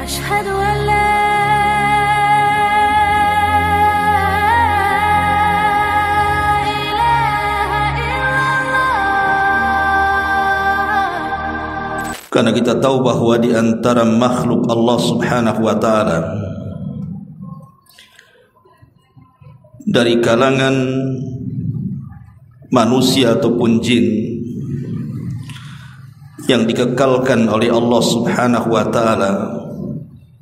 أشهد أن لا Karena kita tahu bahwa di antara makhluk Allah Subhanahu wa taala dari kalangan manusia ataupun jin yang dikekalkan oleh Allah Subhanahu wa taala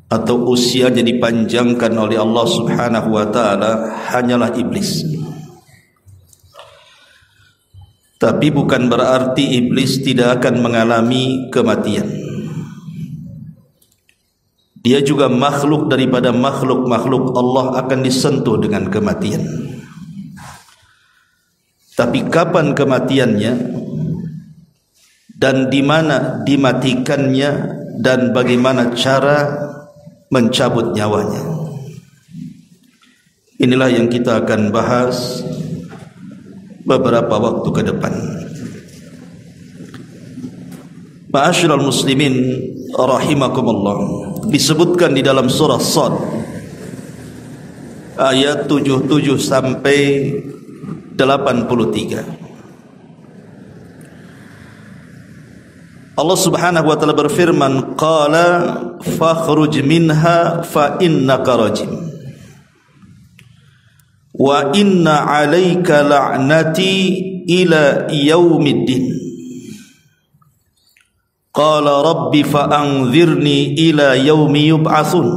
atau usianya dipanjangkan oleh Allah Subhanahu wa taala hanyalah iblis. Tapi bukan berarti iblis tidak akan mengalami kematian. Dia juga makhluk daripada makhluk-makhluk Allah, akan disentuh dengan kematian. Tapi kapan kematiannya dan di mana dimatikannya dan bagaimana cara mencabut nyawanya, inilah yang kita akan bahas beberapa waktu ke depan. Ma'asyiral muslimin rahimakumullah, disebutkan di dalam surah Shad ayat 77 sampai 83. Allah Subhanahu wa taala berfirman, qala fakhruj minha fa innaka rajim wa inna 'alaika la'nati ila yaumiddin. Qala rabbi fa'anzirni ila yaumi yub'atsun.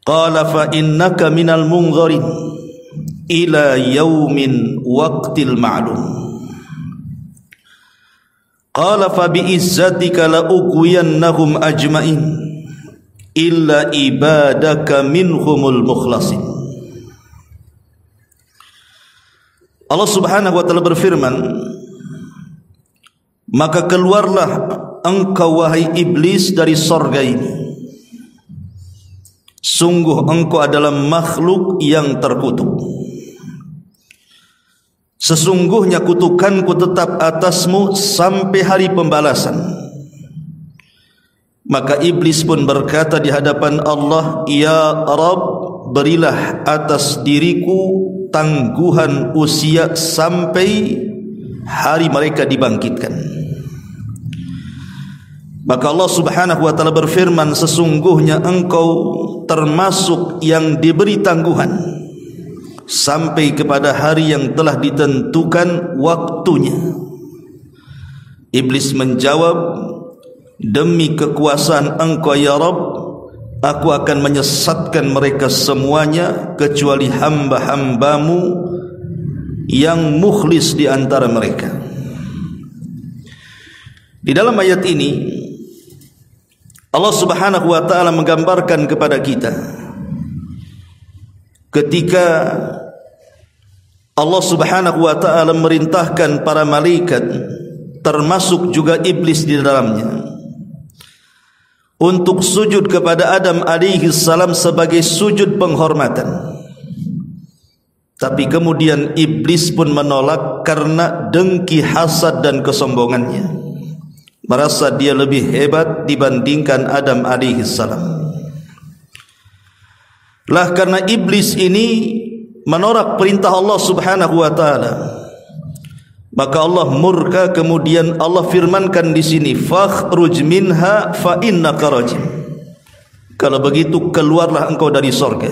Qala fa innaka minal munzirin ila yaumin waqtil ma'lum. Qala fa bi'izzatika la ughwiyannahum ajma'in illa ibadaka minhumul mukhlasin. Allah Subhanahu wa taala berfirman, maka keluarlah engkau wahai iblis dari sorga ini. Sungguh engkau adalah makhluk yang terkutuk. Sesungguhnya kutukanku tetap atasmu sampai hari pembalasan. Maka iblis pun berkata di hadapan Allah, ya Rabb, berilah atas diriku tangguhan usia sampai hari mereka dibangkitkan. Maka Allah Subhanahu wa taala berfirman, sesungguhnya engkau termasuk yang diberi tangguhan sampai kepada hari yang telah ditentukan waktunya. Iblis menjawab, demi kekuasaan engkau ya Rabb, aku akan menyesatkan mereka semuanya kecuali hamba-hambamu yang mukhlis di antara mereka. Di dalam ayat ini Allah Subhanahu wa taala menggambarkan kepada kita ketika Allah Subhanahu wa taala merintahkan para malaikat, termasuk juga iblis di dalamnya, untuk sujud kepada Adam alaihi salam sebagai sujud penghormatan. Tapi kemudian iblis pun menolak karena dengki, hasad dan kesombongannya. Merasa dia lebih hebat dibandingkan Adam alaihi salam. Lah karena iblis ini menolak perintah Allah Subhanahu wa taala, maka Allah murka. Kemudian Allah firmankan di sini, fakhruj minha fa innaka rajim. Kalau begitu keluarlah engkau dari sorga,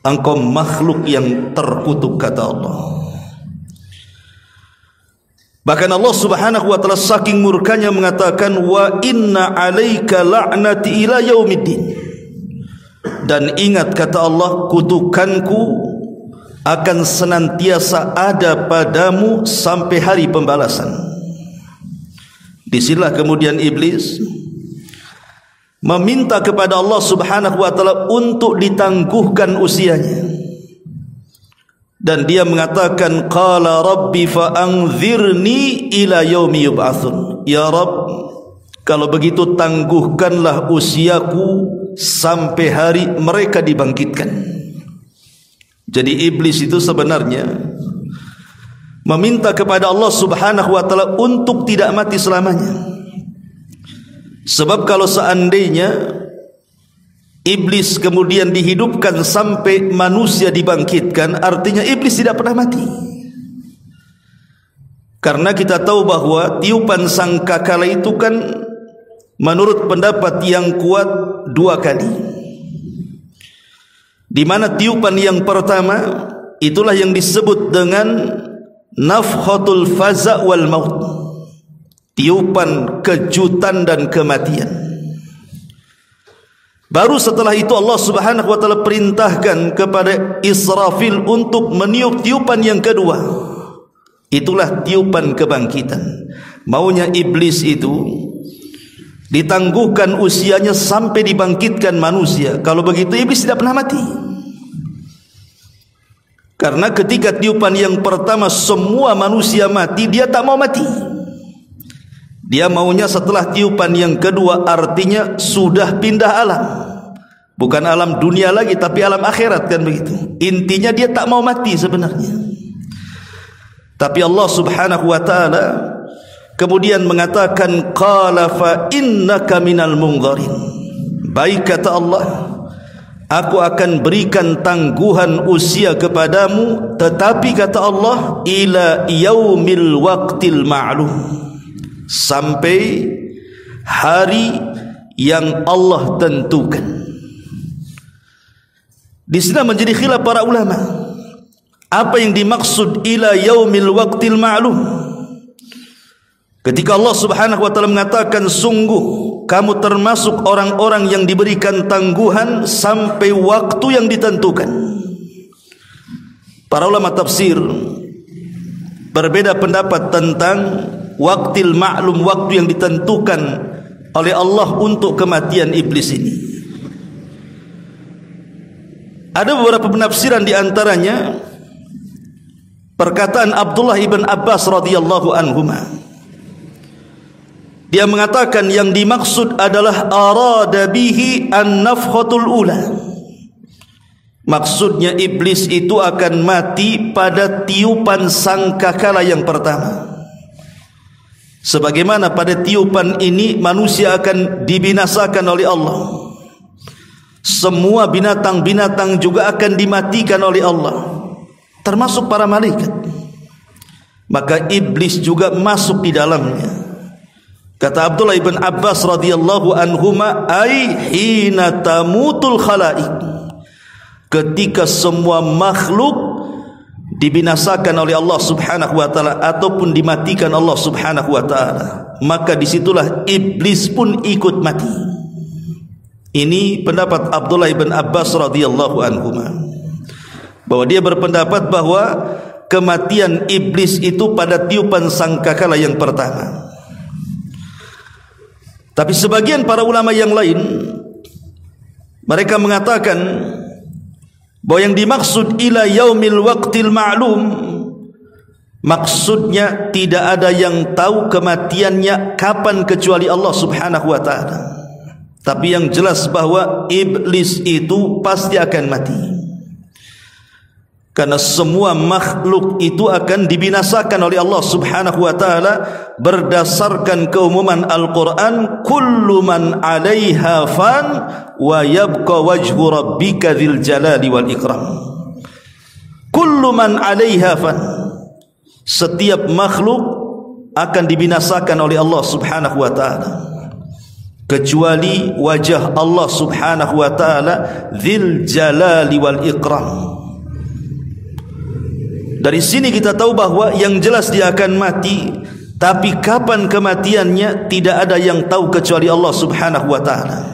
engkau makhluk yang terkutuk, kata Allah. Bahkan Allah Subhanahu wa taala saking murkanya mengatakan, wa inna 'alaika la'nati ila yaumiddin. Dan ingat, kata Allah, kutukanku akan senantiasa ada padamu sampai hari pembalasan. Disinilah kemudian iblis meminta kepada Allah Subhanahu wa taala untuk ditangguhkan usianya, dan dia mengatakan, qala rabbi fa'anzirni ila yaumi yub'atsun. Ya Rabb, kalau begitu tangguhkanlah usiaku sampai hari mereka dibangkitkan. Jadi iblis itu sebenarnya meminta kepada Allah Subhanahu wa taala untuk tidak mati selamanya. Sebab kalau seandainya iblis kemudian dihidupkan sampai manusia dibangkitkan, artinya iblis tidak pernah mati. Karena kita tahu bahwa tiupan sangkakala itu kan menurut pendapat yang kuat 2 kali. Di mana tiupan yang pertama itulah yang disebut dengan nafkhatul faza' wal maut, tiupan kejutan dan kematian. Baru setelah itu Allah Subhanahu wa taala perintahkan kepada Israfil untuk meniup tiupan yang kedua. Itulah tiupan kebangkitan. Maunya iblis itu ditangguhkan usianya sampai dibangkitkan manusia. Kalau begitu iblis tidak pernah mati. Karena ketika tiupan yang pertama semua manusia mati, dia tak mau mati. Dia maunya setelah tiupan yang kedua, artinya sudah pindah alam. Bukan alam dunia lagi, tapi alam akhirat, kan begitu. Intinya dia tak mau mati sebenarnya. Tapi Allah Subhanahu wa taala kemudian mengatakan, qala fa innaka minal munzarin. Baik, kata Allah, aku akan berikan tangguhan usia kepadamu, tetapi kata Allah, ila yaumil waqtil ma'lum, sampai hari yang Allah tentukan. Di sini menjadi khilaf para ulama. Apa yang dimaksud ila yaumil waqtil ma'lum? Ketika Allah Subhanahu wa taala mengatakan, sungguh kamu termasuk orang-orang yang diberikan tangguhan sampai waktu yang ditentukan. Para ulama tafsir berbeda pendapat tentang waqtil ma'lum, waktu yang ditentukan oleh Allah untuk kematian iblis ini. Ada beberapa penafsiran, di antaranya perkataan Abdullah ibn Abbas radhiyallahu anhuma. Dia mengatakan yang dimaksud adalah arada bihi an-nafkhatul ula. Maksudnya iblis itu akan mati pada tiupan sangkakala yang pertama. Sebagaimana pada tiupan ini manusia akan dibinasakan oleh Allah. Semua binatang-binatang juga akan dimatikan oleh Allah, termasuk para malaikat. Maka iblis juga masuk di dalamnya. Kata Abdullah ibn Abbas radhiyallahu anhuma, ai hina tamutul khalaik, ketika semua makhluk dibinasakan oleh Allah Subhanahu wa taala ataupun dimatikan Allah Subhanahu wa taala, maka disitulah iblis pun ikut mati. Ini pendapat Abdullah ibn Abbas radhiyallahu anhuma, bahwa dia berpendapat bahwa kematian iblis itu pada tiupan sangkakala yang pertama. Tapi sebagian para ulama yang lain, mereka mengatakan bahwa yang dimaksud ila yaumil waqtil ma'lum, maksudnya tidak ada yang tahu kematiannya kapan kecuali Allah Subhanahu wa taala. Tapi yang jelas bahwa iblis itu pasti akan mati. Karena semua makhluk itu akan dibinasakan oleh Allah Subhanahu wa taala berdasarkan keumuman Al-Qur'an, kullu man 'alaiha fan wa yabqa wajhu rabbika dzil jalali wal ikram. Kullu man 'alaiha fan. Setiap makhluk akan dibinasakan oleh Allah Subhanahu wa taala, kecuali wajah Allah Subhanahu wa taala dzil jalali wal ikram. Dari sini kita tahu bahwa yang jelas dia akan mati, tapi kapan kematiannya tidak ada yang tahu kecuali Allah Subhanahu wa taala.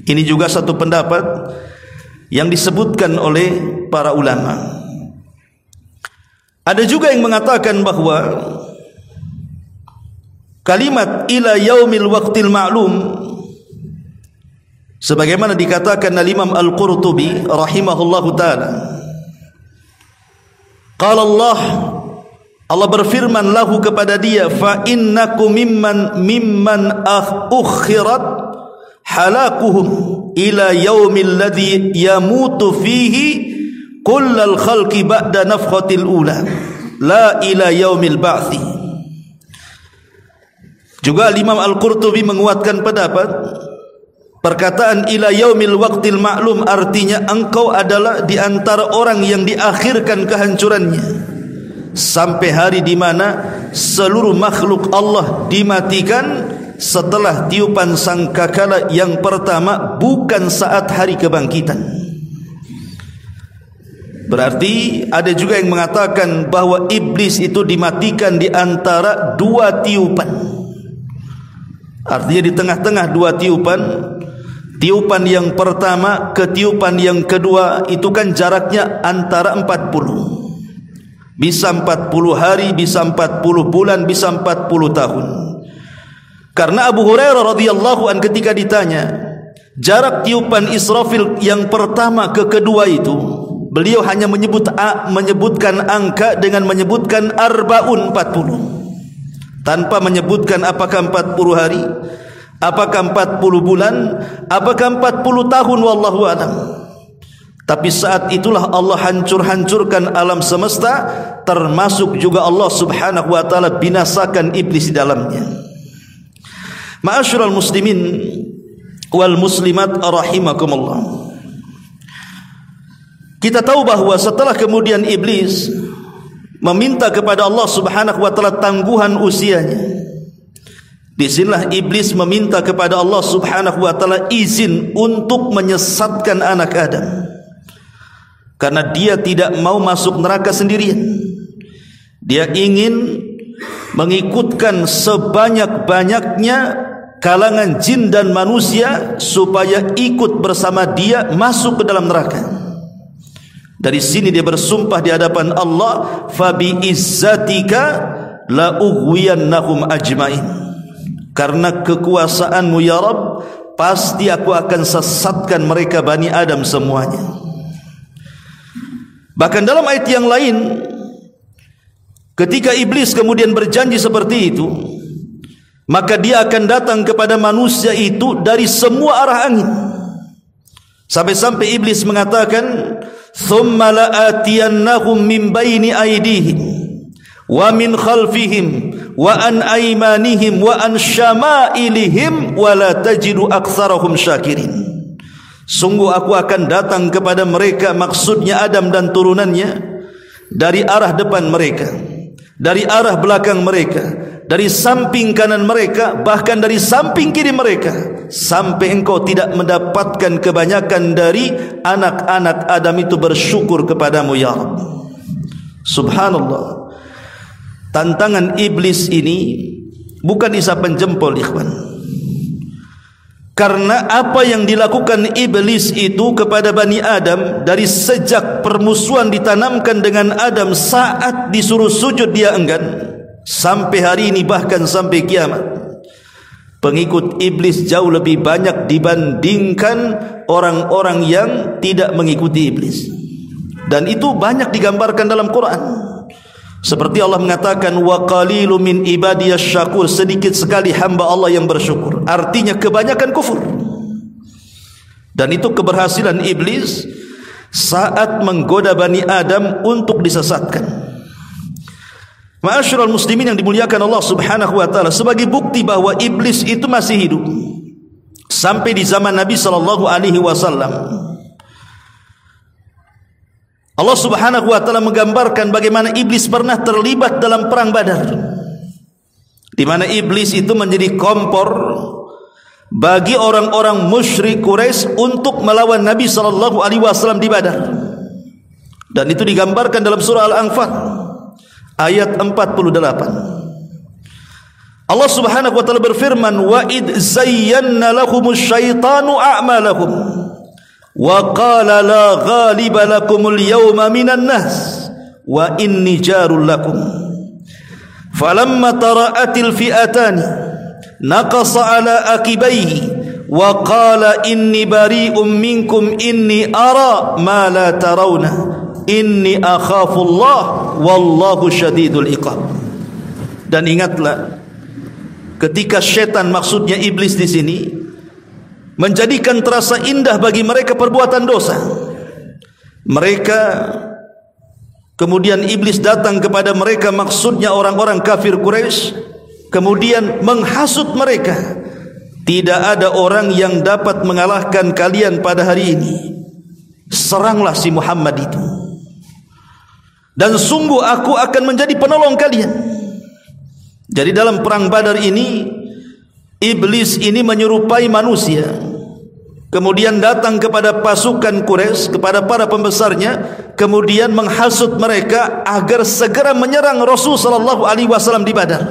Ini juga satu pendapat yang disebutkan oleh para ulama. Ada juga yang mengatakan bahwa kalimat ila yaumil waqtil ma'lum, sebagaimana dikatakan oleh Imam Al-Qurtubi rahimahullahu taala, qala Allah berfirman lahu kepada dia, fa innakum mimman ukhirat halakuhum ila yaumil ladzi yamutu fihi kullal khalqi ba'da nafkhatil ula la ila yaumil ba'thi. Juga Imam Al-Qurtubi menguatkan pendapat perkataan ila yaumil waqtil ma'lum, artinya engkau adalah di antara orang yang diakhirkan kehancurannya sampai hari di mana seluruh makhluk Allah dimatikan setelah tiupan sangkakala yang pertama, bukan saat hari kebangkitan. Berarti ada juga yang mengatakan bahwa iblis itu dimatikan di antara dua tiupan. Artinya di tengah-tengah dua tiupan, tiupan yang pertama ke tiupan yang kedua itu kan jaraknya antara 40. Bisa 40 hari, bisa 40 bulan, bisa 40 tahun. Karena Abu Hurairah radhiyallahu an ketika ditanya jarak tiupan Israfil yang pertama ke kedua itu, beliau hanya menyebutkan angka dengan menyebutkan arbaun 40, tanpa menyebutkan apakah 40 hari, apakah 40 bulan, apakah 40 tahun, wallahu a'lam. Tapi saat itulah Allah hancur-hancurkan alam semesta, termasuk juga Allah subhanahu wa ta'ala binasakan iblis di dalamnya. Ma'asyiral muslimin wal muslimat rahimakumullah. Kita tahu bahwa setelah kemudian iblis meminta kepada Allah subhanahu wa ta'ala tangguhan usianya, disinilah iblis meminta kepada Allah subhanahu wa ta'ala izin untuk menyesatkan anak Adam, karena dia tidak mau masuk neraka sendirian. Dia ingin mengikutkan sebanyak-banyaknya kalangan jin dan manusia supaya ikut bersama dia masuk ke dalam neraka. Dari sini dia bersumpah di hadapan Allah, fabi izzatika la ughwiyannahum ajmain, karena kekuasaanmu ya Rabb, pasti aku akan sesatkan mereka Bani Adam semuanya. Bahkan dalam ayat yang lain, ketika iblis kemudian berjanji seperti itu, maka dia akan datang kepada manusia itu dari semua arah angin. Sampai-sampai iblis mengatakan, thumma la'atiyannahum min baini aydihim wa min khalfihim wa an aymanihim wa an syama'ilihim wa la tajidu aktsarahum syakirin. Sungguh aku akan datang kepada mereka, maksudnya Adam dan turunannya, dari arah depan mereka, dari arah belakang mereka, dari samping kanan mereka, bahkan dari samping kiri mereka, sampai engkau tidak mendapatkan kebanyakan dari anak-anak Adam itu bersyukur kepadamu ya Rabb. Subhanallah. Tantangan iblis ini bukan isapan jempol, ikhwan. Karena apa yang dilakukan iblis itu kepada Bani Adam dari sejak permusuhan ditanamkan dengan Adam, saat disuruh sujud dia enggan, sampai hari ini bahkan sampai kiamat, pengikut iblis jauh lebih banyak dibandingkan orang-orang yang tidak mengikuti iblis. Dan itu banyak digambarkan dalam Quran. Seperti Allah mengatakan, wa qalilun min ibadiyasy syakur, sedikit sekali hamba Allah yang bersyukur. Artinya kebanyakan kufur. Dan itu keberhasilan iblis saat menggoda Bani Adam untuk disesatkan. Ma'asyiral muslimin yang dimuliakan Allah subhanahu wa ta'ala, sebagai bukti bahwa iblis itu masih hidup sampai di zaman Nabi sallallahu alaihi wasallam, Allah subhanahu wa ta'ala menggambarkan bagaimana iblis pernah terlibat dalam perang Badar, di mana iblis itu menjadi kompor bagi orang-orang musyrik Quraisy untuk melawan Nabi sallallahu alaihi wasallam di Badar. Dan itu digambarkan dalam surah Al-Anfal ayat 48. Allah subhanahu wa ta'ala berfirman, wa id zayyana lahumus syaitanu a'malahum wa qala la ghaliba lakumul yawma minan nas wa inni jarul lakum falamma tara'atil fi'atani naqasa ala akibaihi wa qala inni bari'um minkum inni ara ma la tarawna inni akhafu Allah wallahu syadidul iqab. Dan ingatlah ketika syaitan, maksudnya iblis di sini, menjadikan terasa indah bagi mereka perbuatan dosa, mereka kemudian iblis datang kepada mereka, maksudnya orang-orang kafir Quraisy, kemudian menghasut mereka, tidak ada orang yang dapat mengalahkan kalian pada hari ini. Seranglah si Muhammad itu, dan sungguh aku akan menjadi penolong kalian. Jadi dalam perang Badar ini, iblis ini menyerupai manusia, kemudian datang kepada pasukan Quraisy, kepada para pembesarnya, kemudian menghasut mereka agar segera menyerang Rasul sallallahu alaihi wasallam di Badar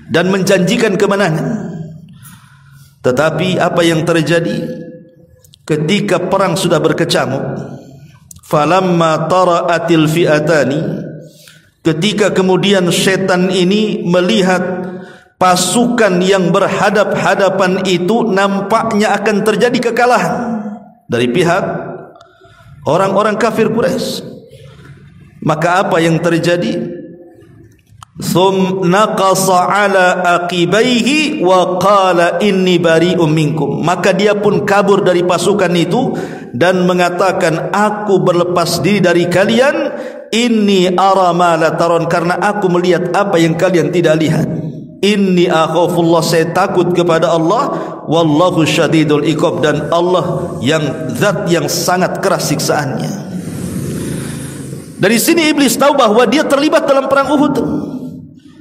dan menjanjikan kemenangan. Tetapi apa yang terjadi ketika perang sudah berkecamuk? Falamma tara'atil fi'atani, ketika kemudian setan ini melihat pasukan yang berhadap-hadapan itu nampaknya akan terjadi kekalahan dari pihak orang-orang kafir Quraisy, maka apa yang terjadi? Naqasa ala aqibaihi wa qala inni bari'um minkum, maka dia pun kabur dari pasukan itu dan mengatakan, aku berlepas diri dari kalian, inni ara ma la taron, karena aku melihat apa yang kalian tidak lihat. Inni akhafullah, saya takut kepada Allah, wallahu syadidul iqab, dan Allah yang zat yang sangat keras siksaannya. Dari sini iblis tahu bahwa dia terlibat dalam perang Uhud,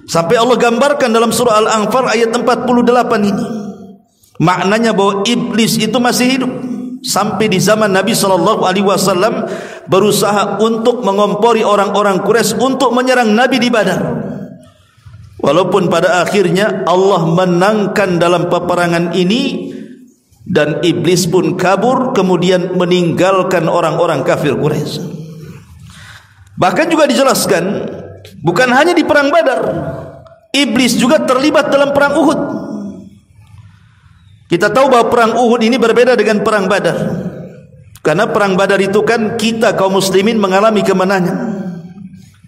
sampai Allah gambarkan dalam surah Al-Anfal ayat 48 ini. Maknanya bahwa iblis itu masih hidup sampai di zaman Nabi SAW berusaha untuk mengompori orang-orang Quraisy untuk menyerang Nabi di Badar. Walaupun pada akhirnya Allah menangkan dalam peperangan ini dan iblis pun kabur, kemudian meninggalkan orang-orang kafir Quraisy. Bahkan juga dijelaskan, bukan hanya di perang Badar, iblis juga terlibat dalam perang Uhud. Kita tahu bahwa perang Uhud ini berbeda dengan perang Badar, karena perang Badar itu kan kita kaum muslimin mengalami kemenangan,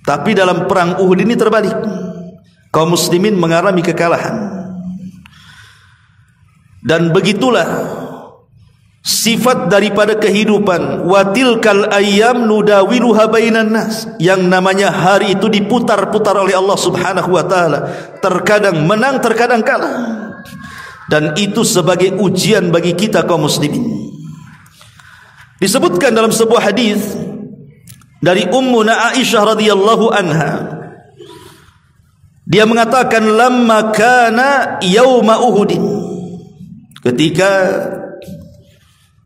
tapi dalam perang Uhud ini terbalik, kaum muslimin mengalami kekalahan. Dan begitulah sifat daripada kehidupan. Wa tilkal ayyam nudawiluha bainan nas, yang namanya hari itu diputar-putar oleh Allah Subhanahu wa taala, terkadang menang, terkadang kalah. Dan itu sebagai ujian bagi kita kaum muslimin. Disebutkan dalam sebuah hadis dari Ummuna Aisyah radhiyallahu anha, dia mengatakan, lamma kana yauma Uhudin, ketika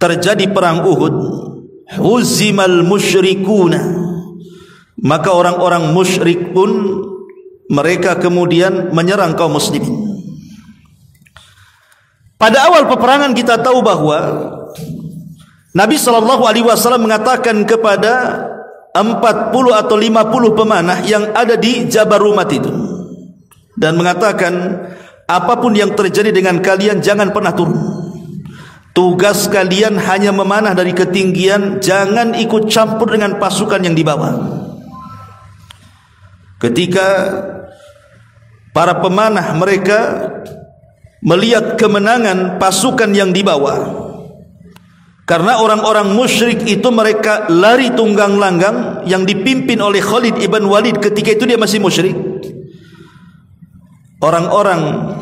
terjadi perang Uhud, huzimal musyrikuna, maka orang-orang musyrik pun mereka kemudian menyerang kaum muslimin. Pada awal peperangan kita tahu bahwa Nabi SAW mengatakan kepada 40 atau 50 pemanah yang ada di Jabal Rumat itu, dan mengatakan, apapun yang terjadi dengan kalian jangan pernah turun. Tugas kalian hanya memanah dari ketinggian, jangan ikut campur dengan pasukan yang di bawah. Ketika para pemanah mereka melihat kemenangan pasukan yang di bawah, karena orang-orang musyrik itu mereka lari tunggang langgang yang dipimpin oleh Khalid ibn Walid, ketika itu dia masih musyrik. Orang-orang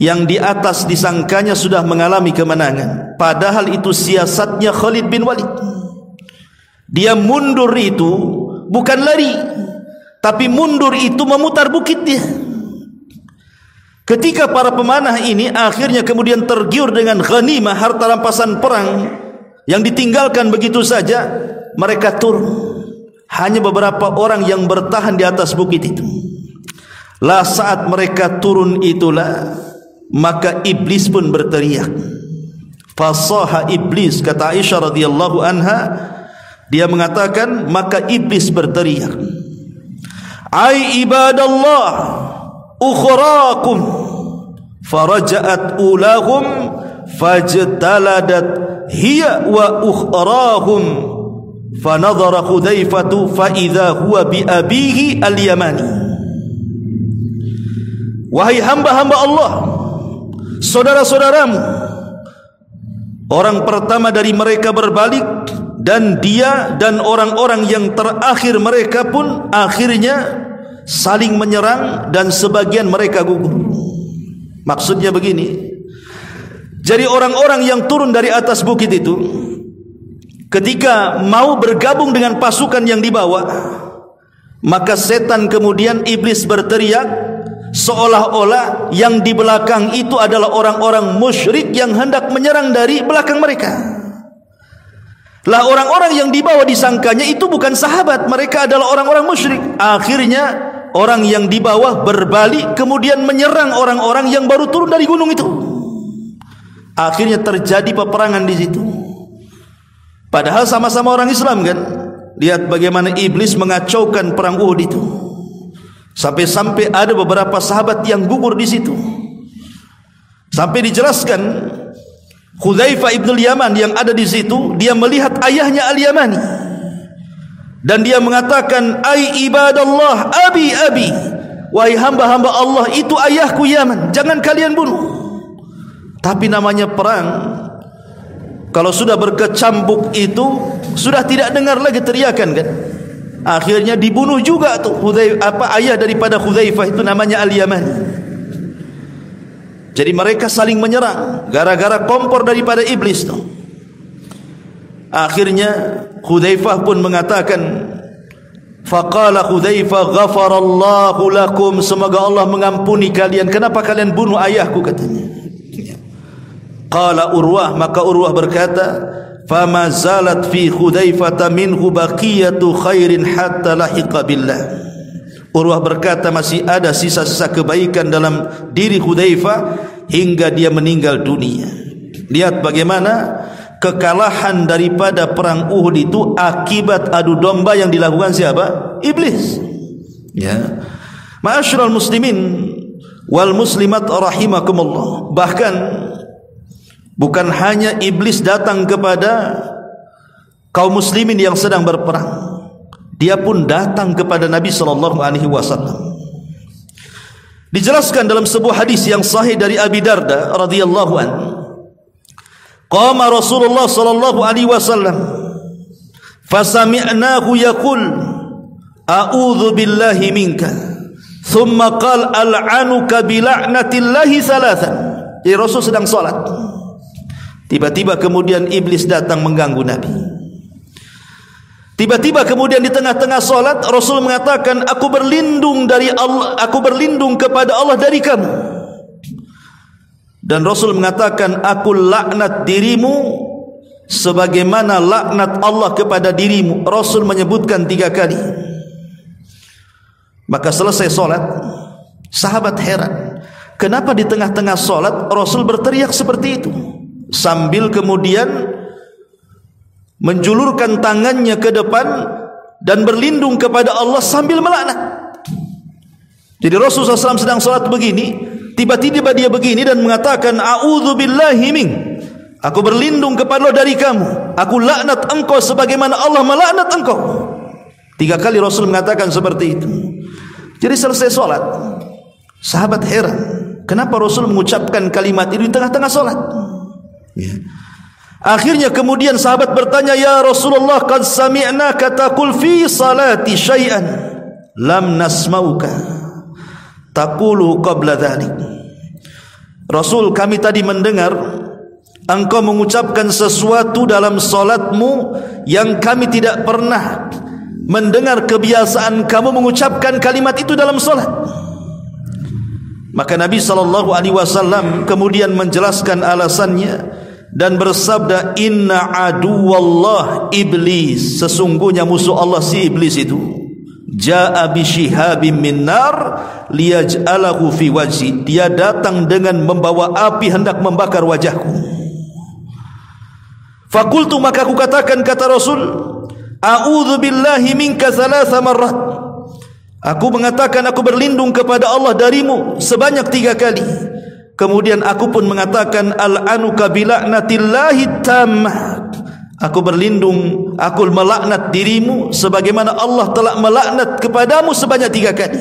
yang di atas disangkanya sudah mengalami kemenangan, padahal itu siasatnya Khalid bin Walid. Dia mundur itu bukan lari, tapi mundur itu memutar bukit dia. Ketika para pemanah ini akhirnya kemudian tergiur dengan ghanimah, harta rampasan perang yang ditinggalkan begitu saja, mereka turun. Hanya beberapa orang yang bertahan di atas bukit itu. Lah saat mereka turun itulah, maka iblis pun berteriak. Fasaha iblis, kata Aisyah radhiyallahu anha, dia mengatakan, maka iblis berteriak, ai ibadallah ukhrakum, faraja'at ulahum fajtaladat hiya wa ukhrahum, fanadhara Hudzaifatu fa idza huwa bi abihi al-Yamani. Wahai hamba-hamba Allah, saudara-saudaramu, orang pertama dari mereka berbalik, dan dia dan orang-orang yang terakhir mereka pun akhirnya saling menyerang dan sebagian mereka gugur. Maksudnya begini, jadi orang-orang yang turun dari atas bukit itu ketika mau bergabung dengan pasukan yang dibawa, maka setan kemudian iblis berteriak seolah-olah yang di belakang itu adalah orang-orang musyrik yang hendak menyerang dari belakang mereka. Lah orang-orang yang dibawa disangkanya itu bukan sahabat, mereka adalah orang-orang musyrik. Akhirnya orang yang di bawah berbalik kemudian menyerang orang-orang yang baru turun dari gunung itu. Akhirnya terjadi peperangan di situ. Padahal sama-sama orang Islam kan. Lihat bagaimana iblis mengacaukan perang Uhud itu. Sampai-sampai ada beberapa sahabat yang gugur di situ. Sampai dijelaskan Hudzaifah ibn al-Yaman yang ada di situ, dia melihat ayahnya Al-Yamani dan dia mengatakan, "Ai ibadallah, abi, wahai hamba-hamba Allah, itu ayahku Yaman, jangan kalian bunuh." Tapi namanya perang, kalau sudah berkecambuk itu sudah tidak dengar lagi teriakan kan. Akhirnya dibunuh juga tuh ayah daripada Hudzaifah itu namanya Al-Yamani. Jadi mereka saling menyerang gara-gara kompor daripada iblis tuh. Akhirnya Hudzaifah pun mengatakan, faqala Hudzaifah ghafarallahu lakum, semoga Allah mengampuni kalian, kenapa kalian bunuh ayahku, katanya. Qala Urwah, maka Urwah berkata, fama zalat fi Hudzaifah minhu baqiyatu khairin hatta lahiqa billah. Urwah berkata masih ada sisa-sisa kebaikan dalam diri Hudzaifah hingga dia meninggal dunia. Lihat bagaimana kekalahan daripada perang Uhud itu akibat adu domba yang dilakukan siapa? Iblis. Ya. Ma'asyiral muslimin wal muslimat rahimakumullah. Bahkan bukan hanya iblis datang kepada kaum muslimin yang sedang berperang, dia pun datang kepada Nabi sallallahu alaihi wasallam. Dijelaskan dalam sebuah hadis yang sahih dari Abi Darda radhiyallahu anhu. Qama Rasulullah sallallahu alaihi wasallam fasami'nahu yaqul a'udzu billahi minka thumma qala al'anuka bi la'natillahi thalathan. Jadi Rasul sedang salat. Tiba-tiba kemudian iblis datang mengganggu Nabi. Tiba-tiba kemudian di tengah-tengah solat Rasul mengatakan, aku berlindung dari Allah, aku berlindung kepada Allah dari kamu. Dan Rasul mengatakan, aku laknat dirimu sebagaimana laknat Allah kepada dirimu. Rasul menyebutkan 3 kali. Maka selesai solat, sahabat heran, kenapa di tengah-tengah solat Rasul berteriak seperti itu, sambil kemudian menjulurkan tangannya ke depan dan berlindung kepada Allah sambil melaknat. Jadi Rasulullah SAW sedang salat begini, tiba-tiba dia begini dan mengatakan, a'udzu billahi min, aku berlindung kepada Allah dari kamu, aku laknat engkau sebagaimana Allah melaknat engkau. 3 kali Rasul mengatakan seperti itu. Jadi selesai salat, sahabat heran, kenapa Rasul mengucapkan kalimat itu di tengah-tengah salat? Ya. Akhirnya kemudian sahabat bertanya, ya Rasulullah, qad sami'naka taqul fi salati syai'an lam nasma'uka taqulu qabla dhalik. Rasul, kami tadi mendengar engkau mengucapkan sesuatu dalam salatmu yang kami tidak pernah mendengar kebiasaan kamu mengucapkan kalimat itu dalam salat. Maka Nabi SAW kemudian menjelaskan alasannya dan bersabda, inna aduwallah iblis, sesungguhnya musuh Allah si iblis itu, jaa bi shihabim min nar liyaj'alahu fi wajhi, dia datang dengan membawa api hendak membakar wajahku. Fakultu, maka aku katakan, kata Rasul, a'udzu billahi minka 3 marrat, aku mengatakan aku berlindung kepada Allah darimu sebanyak 3 kali. Kemudian aku pun mengatakan, al-anuka bila'natillahi tammah, aku berlindung, aku melaknat dirimu sebagaimana Allah telah melaknat kepadamu sebanyak 3 kali.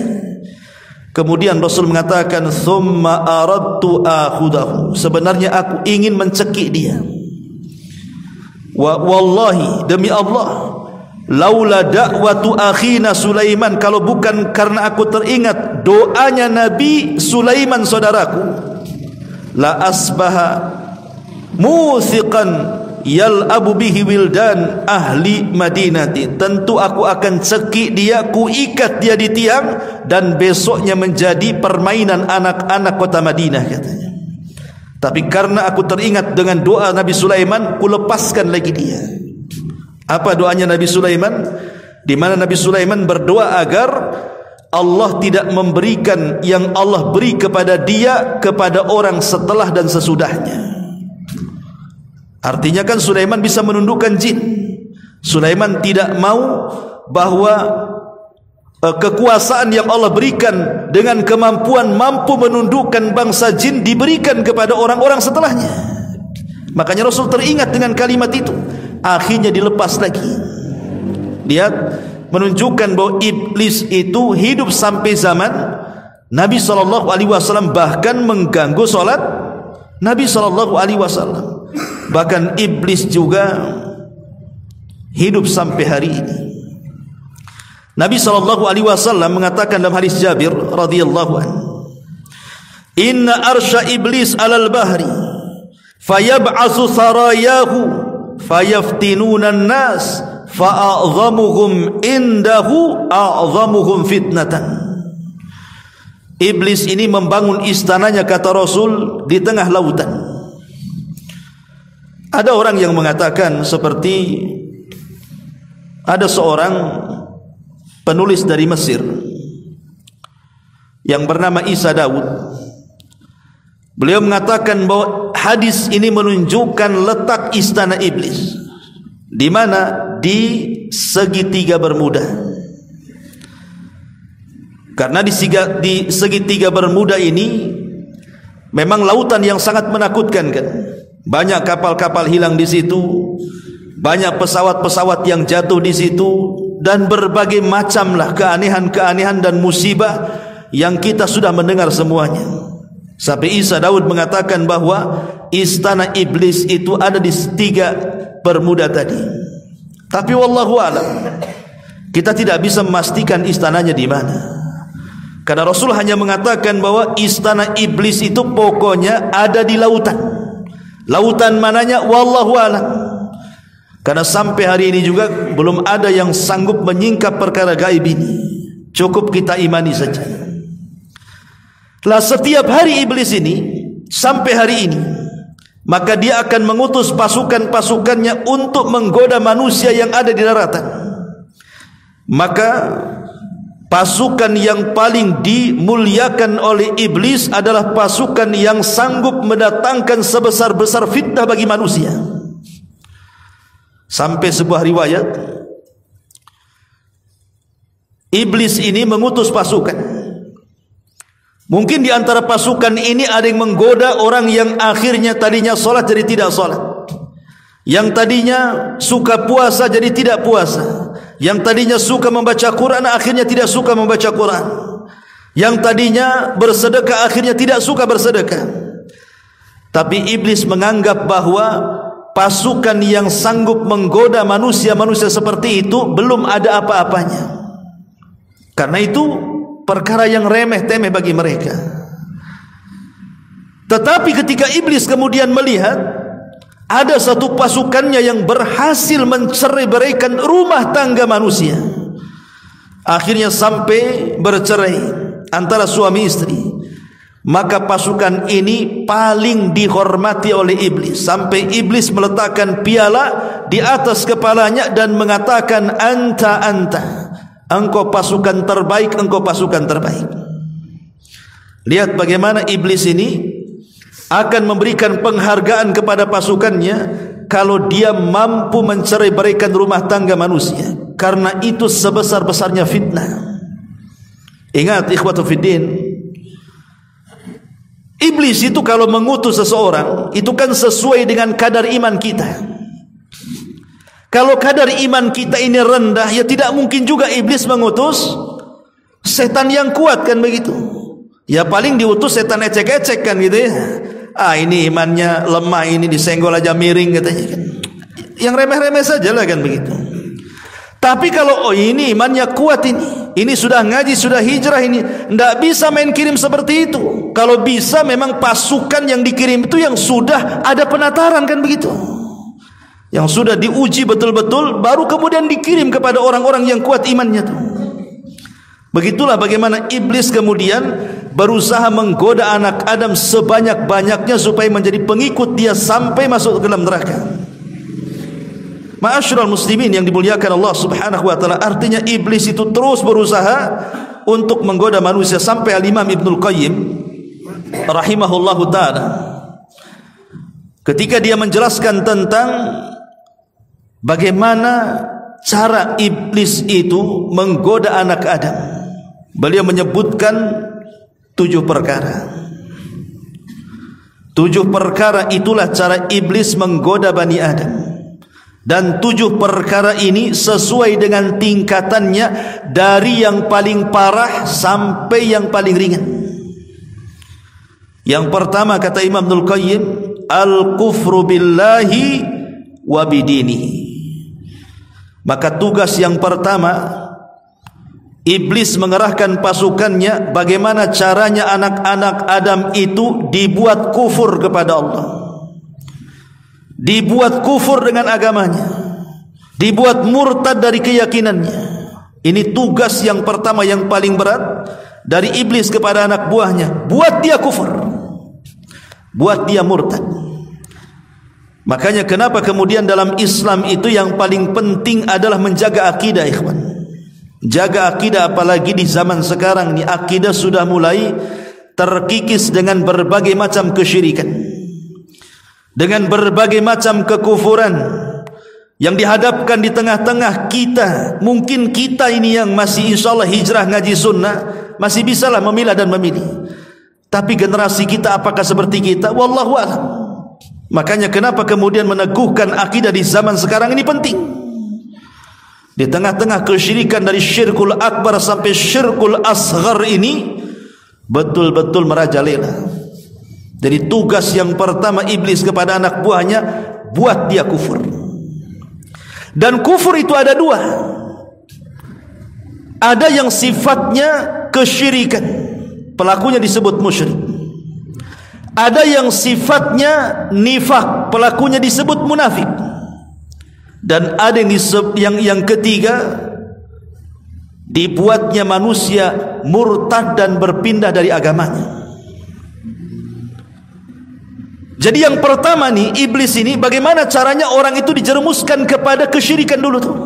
Kemudian Rasul mengatakan, thumma aradtu akhudahu, sebenarnya aku ingin mencekik dia. Wallahi, demi Allah, laula da'watu akhina Sulaiman, kalau bukan karena aku teringat doanya Nabi Sulaiman saudaraku, la asbaha muthiqan yal'abu bihi wildan ahli Madinati, tentu aku akan cekik dia, ku ikat dia di tiang, dan besoknya menjadi permainan anak-anak kota Madinah katanya. Tapi karena aku teringat dengan doa Nabi Sulaiman, ku lepaskan lagi dia. Apa doanya Nabi Sulaiman? Di mana Nabi Sulaiman berdoa agar Allah tidak memberikan yang Allah beri kepada dia kepada orang setelah dan sesudahnya. Artinya kan Sulaiman bisa menundukkan jin. Sulaiman tidak mau bahwa kekuasaan yang Allah berikan dengan kemampuan mampu menundukkan bangsa jin diberikan kepada orang-orang setelahnya. Makanya Rasul teringat dengan kalimat itu, akhirnya dilepas lagi. Lihat, menunjukkan bahwa iblis itu hidup sampai zaman Nabi SAW, bahkan mengganggu solat Nabi SAW. Bahkan iblis juga hidup sampai hari ini. Nabi SAW mengatakan dalam hadis Jabir radhiyallahu anhu, inna arsya iblis alal bahri fayab'atsu sarayahu fayaftinuna an-nas fa'adhamuhum indahu a'dhamuhum fitnatan. Iblis ini membangun istananya, kata Rasul, di tengah lautan. Ada orang yang mengatakan seperti ada seorang penulis dari Mesir yang bernama Isa Daud. Beliau mengatakan bahwa hadis ini menunjukkan letak istana iblis di mana? Di segitiga Bermuda. Karena di segitiga Bermuda ini memang lautan yang sangat menakutkan kan. Banyak kapal-kapal hilang di situ, banyak pesawat-pesawat yang jatuh di situ, dan berbagai macamlah keanehan-keanehan dan musibah yang kita sudah mendengar semuanya. Sampai Isa Daud mengatakan bahwa istana iblis itu ada di tiga Bermuda tadi. Tapi wallahu alam, kita tidak bisa memastikan istananya di mana. Karena Rasul hanya mengatakan bahwa istana iblis itu pokoknya ada di lautan. Lautan mananya wallahu alam. Karena sampai hari ini juga belum ada yang sanggup menyingkap perkara gaib ini. Cukup kita imani saja. Lah setiap hari iblis ini sampai hari ini, maka dia akan mengutus pasukan-pasukannya untuk menggoda manusia yang ada di daratan. Maka pasukan yang paling dimuliakan oleh iblis adalah pasukan yang sanggup mendatangkan sebesar-besar fitnah bagi manusia. Sampai sebuah riwayat, iblis ini mengutus pasukan. Mungkin di antara pasukan ini ada yang menggoda orang yang akhirnya tadinya sholat jadi tidak sholat, yang tadinya suka puasa jadi tidak puasa, yang tadinya suka membaca Quran akhirnya tidak suka membaca Quran, yang tadinya bersedekah akhirnya tidak suka bersedekah. Tapi iblis menganggap bahwa pasukan yang sanggup menggoda manusia-manusia seperti itu belum ada apa-apanya. Karena itu perkara yang remeh-temeh bagi mereka. Tetapi ketika iblis kemudian melihat ada satu pasukannya yang berhasil mencerai-beraikan rumah tangga manusia, akhirnya sampai bercerai antara suami istri, maka pasukan ini paling dihormati oleh iblis. Sampai iblis meletakkan piala di atas kepalanya dan mengatakan, anta, engkau pasukan terbaik, engkau pasukan terbaik. Lihat bagaimana iblis ini akan memberikan penghargaan kepada pasukannya kalau dia mampu mencerai-beraikan rumah tangga manusia. Karena itu sebesar-besarnya fitnah. Ingat ikhwatu fiddin, iblis itu kalau mengutus seseorang itu kan sesuai dengan kadar iman kita. Kalau kadar iman kita ini rendah, ya tidak mungkin juga iblis mengutus setan yang kuat, kan begitu. Ya paling diutus setan ecek-ecek kan gitu ya. Ini imannya lemah, ini disenggol aja miring katanya kan. Yang remeh-remeh saja lah kan begitu. Tapi kalau ini imannya kuat, ini sudah ngaji, sudah hijrah, ini tidak bisa main kirim seperti itu. Kalau bisa memang pasukan yang dikirim itu yang sudah ada penataran, kan begitu, yang sudah diuji betul-betul, baru kemudian dikirim kepada orang-orang yang kuat imannya tuh. Begitulah bagaimana iblis kemudian berusaha menggoda anak Adam sebanyak-banyaknya supaya menjadi pengikut dia sampai masuk ke dalam neraka. Ma'asyiral muslimin yang dimuliakan Allah Subhanahu wa taala, artinya iblis itu terus berusaha untuk menggoda manusia sampai Al-Imam Ibnul Qayyim rahimahullahu taala ketika dia menjelaskan tentang bagaimana cara iblis itu menggoda anak Adam, beliau menyebutkan 7 perkara. 7 perkara itulah cara iblis menggoda Bani Adam. Dan 7 perkara ini sesuai dengan tingkatannya, dari yang paling parah sampai yang paling ringan. Yang pertama kata Imam Ibnul Qayyim, al-kufru billahi wa bidinihi. Maka tugas yang pertama, iblis mengerahkan pasukannya bagaimana caranya anak-anak Adam itu dibuat kufur kepada Allah, dibuat kufur dengan agamanya, dibuat murtad dari keyakinannya. Ini tugas yang pertama yang paling berat dari iblis kepada anak buahnya, buat dia kufur, buat dia murtad. Makanya kenapa kemudian dalam Islam itu yang paling penting adalah menjaga akidah, ikhwan. Jaga akidah, apalagi di zaman sekarang ini akidah sudah mulai terkikis dengan berbagai macam kesyirikan, dengan berbagai macam kekufuran yang dihadapkan di tengah-tengah kita. Mungkin kita ini yang masih insyaallah hijrah ngaji sunnah masih bisalah memilah dan memilih, tapi generasi kita apakah seperti kita? Wallahu a'lam. Makanya kenapa kemudian meneguhkan akidah di zaman sekarang ini penting. Di tengah-tengah kesyirikan dari syirkul akbar sampai syirkul asghar ini betul-betul merajalela. Jadi tugas yang pertama iblis kepada anak buahnya, buat dia kufur. Dan kufur itu ada 2. Ada yang sifatnya kesyirikan, pelakunya disebut musyrik. Ada yang sifatnya nifak, pelakunya disebut munafik. Dan ada yang ketiga, dibuatnya manusia murtad dan berpindah dari agamanya. Jadi yang pertama nih, iblis ini bagaimana caranya orang itu dijerumuskan kepada kesyirikan dulu tuh.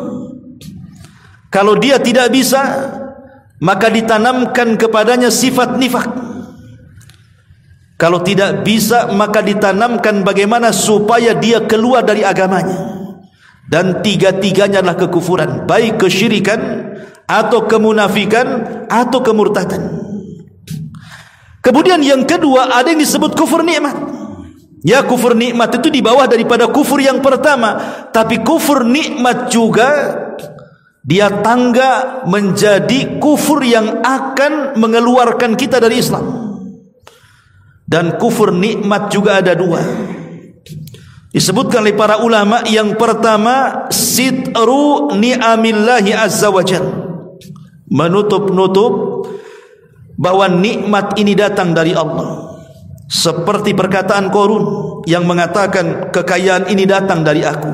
Kalau dia tidak bisa, maka ditanamkan kepadanya sifat nifak. Kalau tidak bisa, maka ditanamkan bagaimana supaya dia keluar dari agamanya. Dan 3-tiganya adalah kekufuran, baik kesyirikan atau kemunafikan atau kemurtadan. Kemudian yang kedua, ada yang disebut kufur nikmat. Ya, kufur nikmat itu di bawah daripada kufur yang pertama, tapi kufur nikmat juga dia tangga menjadi kufur yang akan mengeluarkan kita dari Islam. Dan kufur nikmat juga ada 2. Disebutkan oleh para ulama, yang pertama sitru ni'amillahi azza wa jalla, menutup-nutup bahwa nikmat ini datang dari Allah. Seperti perkataan Qarun yang mengatakan kekayaan ini datang dari aku.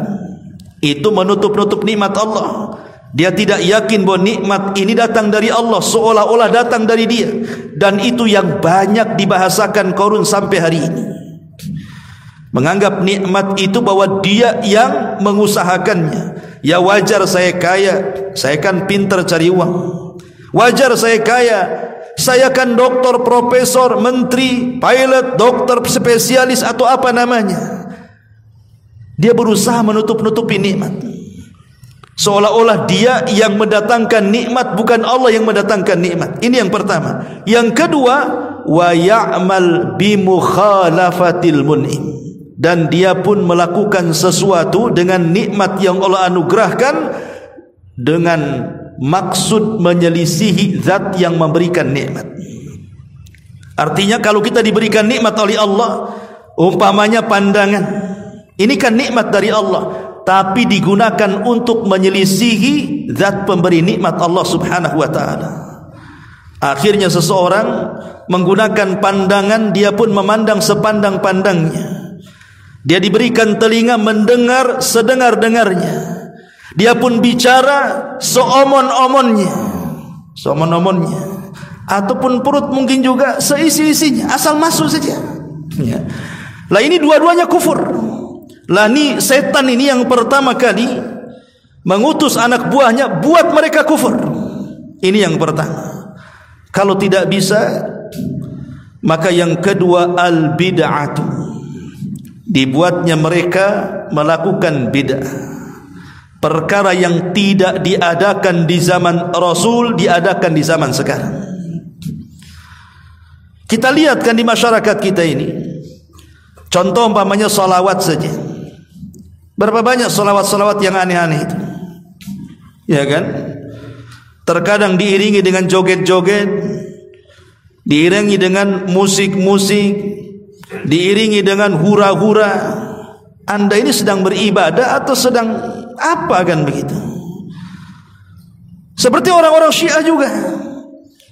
Itu menutup-nutup nikmat Allah. Dia tidak yakin bahwa nikmat ini datang dari Allah, seolah-olah datang dari dia. Dan itu yang banyak dibahasakan Qarun sampai hari ini. Menganggap nikmat itu bahwa dia yang mengusahakannya. Ya wajar saya kaya, saya kan pintar cari uang. Wajar saya kaya, saya kan doktor, profesor, menteri, pilot, dokter spesialis atau apa namanya. Dia berusaha menutup-nutupi nikmat, seolah-olah dia yang mendatangkan nikmat, bukan Allah yang mendatangkan nikmat. Ini yang pertama. Yang kedua, wa ya'mal bi mukhalafatil mun'im, dan dia pun melakukan sesuatu dengan nikmat yang Allah anugerahkan dengan maksud menyelisihi zat yang memberikan nikmat. Artinya kalau kita diberikan nikmat oleh Allah, umpamanya pandangan, ini kan nikmat dari Allah. tapi digunakan untuk menyelisihi zat pemberi nikmat Allah Subhanahu wa taala. Akhirnya seseorang menggunakan pandangan, dia pun memandang sepandang-pandangnya. Dia diberikan telinga mendengar sedengar-dengarnya. Dia pun bicara seomon-omonnya. Ataupun perut mungkin juga seisi-isinya, asal masuk saja. Ya. Lah ini dua-duanya kufur. Lah ini setan ini yang pertama kali mengutus anak buahnya buat mereka kufur. Ini yang pertama. Kalau tidak bisa, maka yang kedua al-bid'atu. Dibuatnya mereka melakukan bid'ah. Perkara yang tidak diadakan di zaman Rasul diadakan di zaman sekarang. Kita lihat kan di masyarakat kita ini. Contoh umpamanya salawat saja. Berapa banyak salawat-salawat yang aneh-aneh itu? Ya kan? Terkadang diiringi dengan joget-joget, diiringi dengan musik-musik, diiringi dengan hura-hura. Anda ini sedang beribadah atau sedang apa kan begitu? Seperti orang-orang Syiah juga.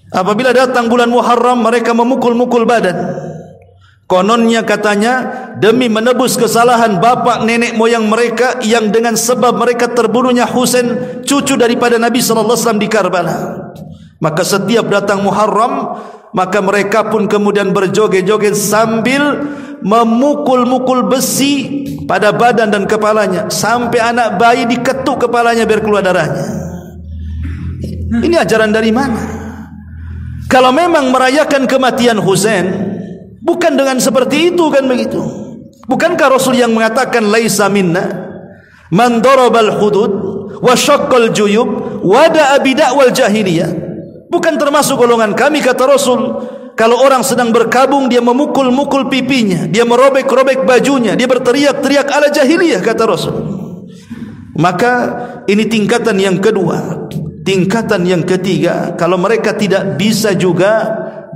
Apabila datang bulan Muharram, mereka memukul-mukul badan. Kononnya katanya demi menebus kesalahan bapak nenek moyang mereka yang dengan sebab mereka terbunuhnya Husain, cucu daripada Nabi SAW di Karbala. Maka setiap datang Muharram, maka mereka pun kemudian berjoget-joget sambil memukul-mukul besi pada badan dan kepalanya, sampai anak bayi diketuk kepalanya biar keluar darahnya. Ini ajaran dari mana? Kalau memang merayakan kematian Husain, bukan dengan seperti itu kan begitu. Bukankah Rasul yang mengatakan laisa minna man darabal hudud wa syaqqal juyub wa da'a bid'awal jahiliyah? Bukan termasuk golongan kami, kata Rasul, kalau orang sedang berkabung dia memukul-mukul pipinya, dia merobek-robek bajunya, dia berteriak-teriak ala jahiliyah, kata Rasul. Maka ini tingkatan yang kedua. Tingkatan yang ketiga, kalau mereka tidak bisa juga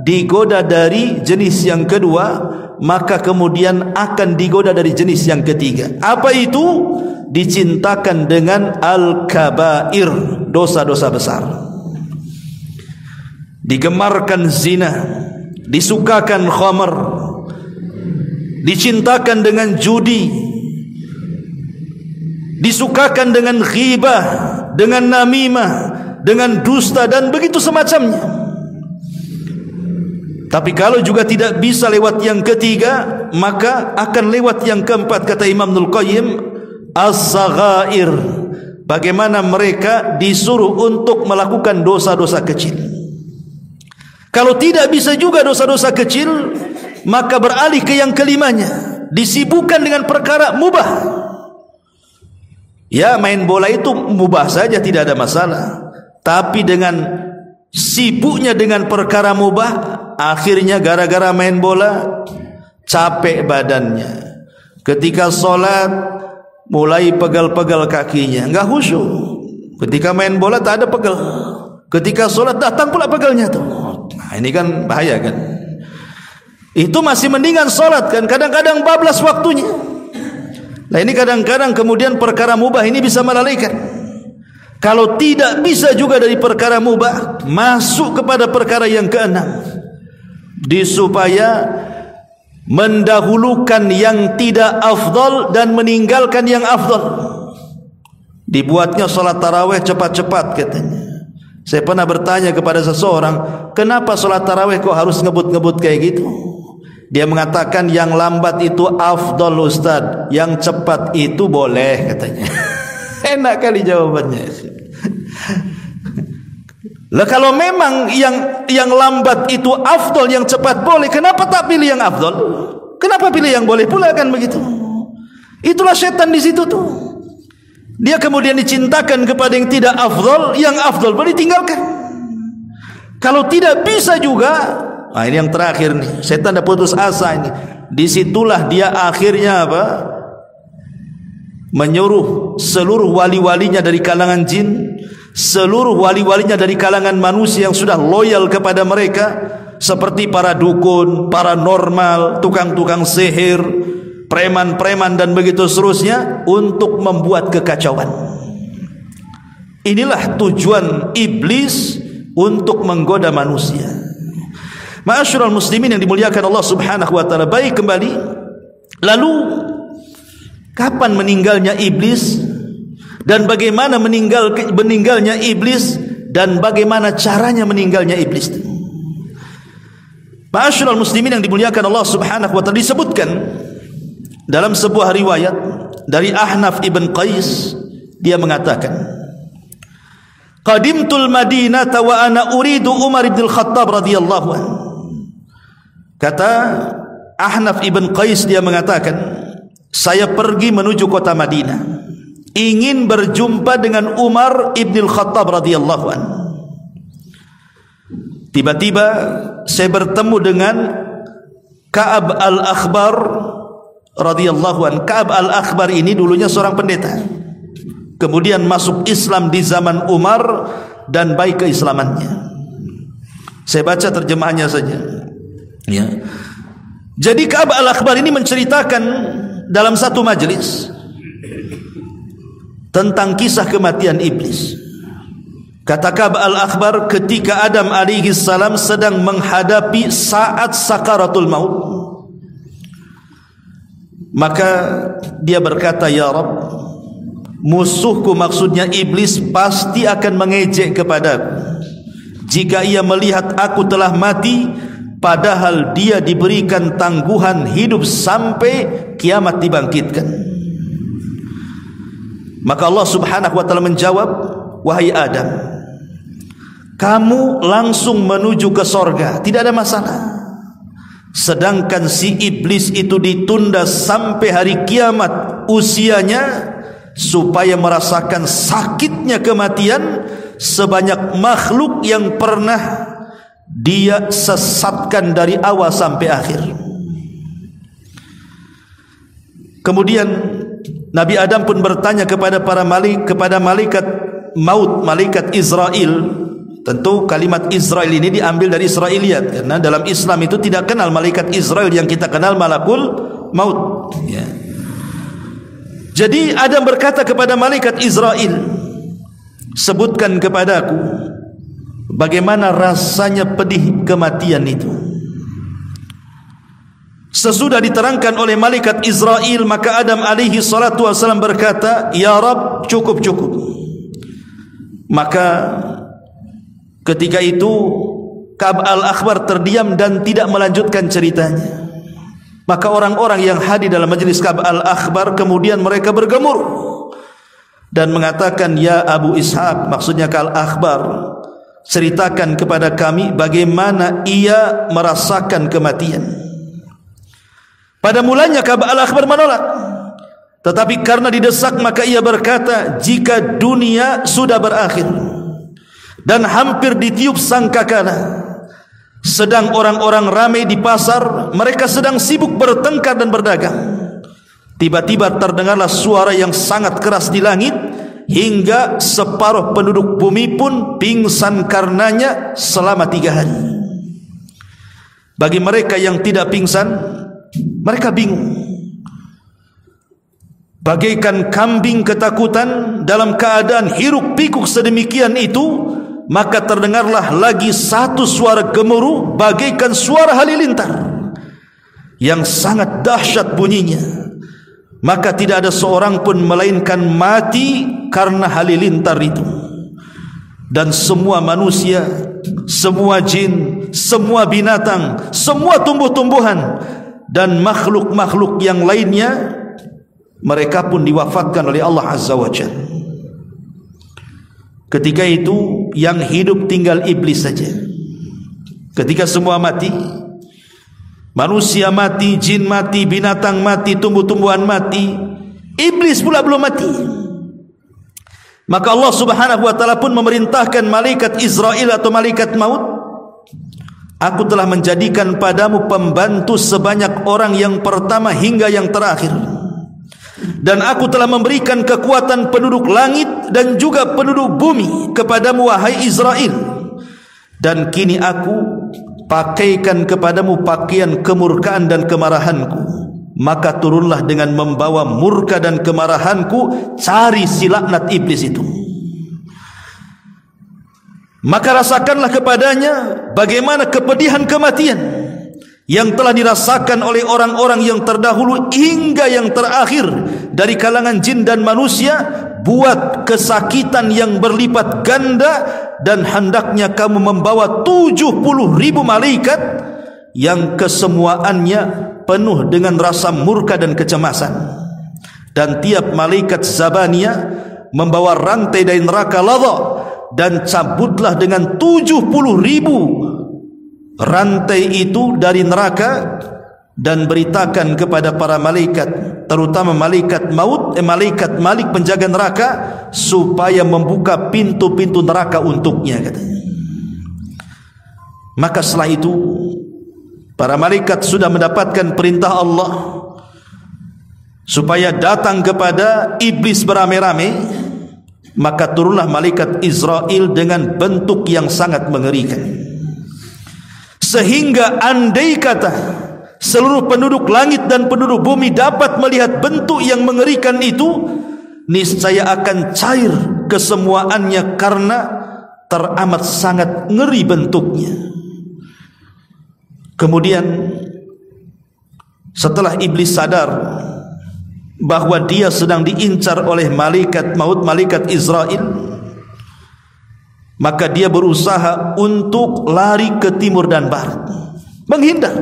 digoda dari jenis yang kedua, maka kemudian akan digoda dari jenis yang ketiga. Apa itu? Dicintakan dengan al-kabair, dosa-dosa besar. Digemarkan zina, disukakan khamar, dicintakan dengan judi, disukakan dengan ghibah, dengan namimah, dengan dusta dan begitu semacamnya. Tapi kalau juga tidak bisa lewat yang ketiga, maka akan lewat yang keempat, kata Imam Ibnul Qayyim, as-saghair. Bagaimana mereka disuruh untuk melakukan dosa-dosa kecil. Kalau tidak bisa juga dosa-dosa kecil, maka beralih ke yang kelimanya, disibukkan dengan perkara mubah. Ya, main bola itu mubah saja, tidak ada masalah. Tapi dengan sibuknya dengan perkara mubah, akhirnya gara-gara main bola capek badannya. Ketika sholat mulai pegal-pegal kakinya, enggak khusyuk. Ketika main bola tak ada pegal. Ketika sholat datang pula pegalnya tuh. Nah, ini kan bahaya kan. Itu masih mendingan sholat kan, kadang-kadang bablas waktunya. Nah ini kadang-kadang kemudian perkara mubah ini bisa melalaikan. Kalau tidak bisa juga dari perkara mubah, masuk kepada perkara yang keenam, supaya mendahulukan yang tidak afdal dan meninggalkan yang afdal. Dibuatnya salat tarawih cepat-cepat katanya. Saya pernah bertanya kepada seseorang, kenapa salat tarawih kok harus ngebut-ngebut kayak gitu? Dia mengatakan yang lambat itu afdal Ustaz, yang cepat itu boleh katanya. Enak kali jawabannya. Lah kalau memang yang lambat itu afdal, yang cepat boleh, kenapa tak pilih yang afdal? Kenapa pilih yang boleh pula kan begitu? Itulah setan di situ tuh. Dia kemudian dicintakan kepada yang tidak afdal, yang afdal boleh ditinggalkan. Kalau tidak bisa juga, nah ini yang terakhir nih, setan dah putus asa ini. Disitulah dia akhirnya apa? Menyuruh seluruh wali-walinya dari kalangan jin, seluruh wali-walinya dari kalangan manusia yang sudah loyal kepada mereka, seperti para dukun, paranormal, tukang-tukang sihir, preman-preman dan begitu seterusnya untuk membuat kekacauan. Inilah tujuan iblis untuk menggoda manusia. Ma'asyiral muslimin yang dimuliakan Allah Subhanahu wa taala. Baik, kembali. Lalu kapan meninggalnya iblis dan bagaimana meninggalnya iblis dan bagaimana caranya meninggalnya iblis? Ma'asyiral muslimin yang dimuliakan Allah Subhanahu wa taala, disebutkan dalam sebuah riwayat dari Ahnaf ibn Qais, dia mengatakan, qadimtul Madinata wa ana uridu Umar ibn al-Khattab radhiyallahu anhu. Kata Ahnaf ibn Qais, dia mengatakan, saya pergi menuju kota Madinah, ingin berjumpa dengan Umar ibn al-Khattab radhiyallahu anhu. Tiba-tiba saya bertemu dengan Ka'ab al-Akhbar radhiyallahu anhu. Ka'ab al-Akhbar ini dulunya seorang pendeta, kemudian masuk Islam di zaman Umar dan baik keislamannya. Saya baca terjemahannya saja, ya. Jadi Ka'ab al-Akhbar ini menceritakan dalam satu majelis tentang kisah kematian iblis. Kata Ka'ab al-Akhbar, ketika Adam alaihi salam sedang menghadapi saat sakaratul maut, maka dia berkata, ya Rabb, musuhku, maksudnya iblis, pasti akan mengejek kepadaku jika ia melihat aku telah mati, padahal dia diberikan tangguhan hidup sampai kiamat dibangkitkan. Maka Allah Subhanahu wa taala menjawab, wahai Adam, kamu langsung menuju ke sorga, tidak ada masalah. Sedangkan si iblis itu ditunda sampai hari kiamat usianya, supaya merasakan sakitnya kematian sebanyak makhluk yang pernah dia sesatkan dari awal sampai akhir. Kemudian Nabi Adam pun bertanya kepada malaikat maut, malaikat Israel. Tentu kalimat Israel ini diambil dari Israiliyat, karena dalam Islam itu tidak kenal malaikat Israel yang kita kenal malakul maut, ya. Jadi Adam berkata kepada malaikat Israel, sebutkan kepadaku bagaimana rasanya pedih kematian itu. Sesudah diterangkan oleh malaikat Israel, maka Adam alaihi salatu wasallam berkata, ya Rabb, cukup. Maka ketika itu Ka'ab al-Akhbar terdiam dan tidak melanjutkan ceritanya. Maka orang-orang yang hadir dalam majelis Ka'ab al-Akhbar kemudian mereka bergemur dan mengatakan, ya Abu Ishaq, maksudnya Ka'ab al-Akhbar, ceritakan kepada kami bagaimana ia merasakan kematian. Pada mulanya Ka'ab al-Akhbar menolak, tetapi karena didesak maka ia berkata, jika dunia sudah berakhir dan hampir ditiup sangkakala, sedang orang-orang ramai di pasar, mereka sedang sibuk bertengkar dan berdagang, tiba-tiba terdengarlah suara yang sangat keras di langit, hingga separuh penduduk bumi pun pingsan karenanya selama 3 hari. Bagi mereka yang tidak pingsan, mereka bingung, bagaikan kambing ketakutan dalam keadaan hiruk pikuk sedemikian itu. Maka terdengarlah lagi satu suara gemuruh bagaikan suara halilintar yang sangat dahsyat bunyinya. Maka tidak ada seorang pun melainkan mati karena halilintar itu. Dan semua manusia, semua jin, semua binatang, semua tumbuh-tumbuhan dan makhluk-makhluk yang lainnya, mereka pun diwafatkan oleh Allah Azza wa Jalla. Ketika itu yang hidup tinggal iblis saja. Ketika semua mati, manusia mati, jin mati, binatang mati, tumbuh-tumbuhan mati, iblis pula belum mati. Maka Allah Subhanahu wa taala pun memerintahkan malaikat Israel atau malaikat maut, aku telah menjadikan padamu pembantu sebanyak orang yang pertama hingga yang terakhir. Dan aku telah memberikan kekuatan penduduk langit dan juga penduduk bumi kepadamu, wahai Israel. Dan kini aku pakaikan kepadamu pakaian kemurkaan dan kemarahanku. maka turunlah dengan membawa murka dan kemarahanku, cari si laknat iblis itu. Maka rasakanlah kepadanya bagaimana kepedihan kematian yang telah dirasakan oleh orang-orang yang terdahulu hingga yang terakhir dari kalangan jin dan manusia. Buat kesakitan yang berlipat ganda, dan hendaknya kamu membawa 70.000 malaikat yang kesemuaannya penuh dengan rasa murka dan kecemasan. Dan tiap malaikat Zabania membawa rantai dari neraka Ladha, dan cabutlah dengan 70.000 rantai itu dari neraka, dan beritakan kepada para malaikat, terutama malaikat maut, malaikat Malik penjaga neraka, supaya membuka pintu-pintu neraka untuknya, katanya. Maka setelah itu para malaikat sudah mendapatkan perintah Allah supaya datang kepada iblis beramai-ramai. Maka turunlah malaikat Israel dengan bentuk yang sangat mengerikan, sehingga andai kata seluruh penduduk langit dan penduduk bumi dapat melihat bentuk yang mengerikan itu, niscaya akan cair kesemuaannya karena teramat sangat ngeri bentuknya. Kemudian setelah iblis sadar bahwa dia sedang diincar oleh malaikat maut, malaikat Israel, maka dia berusaha untuk lari ke timur dan barat, menghindar.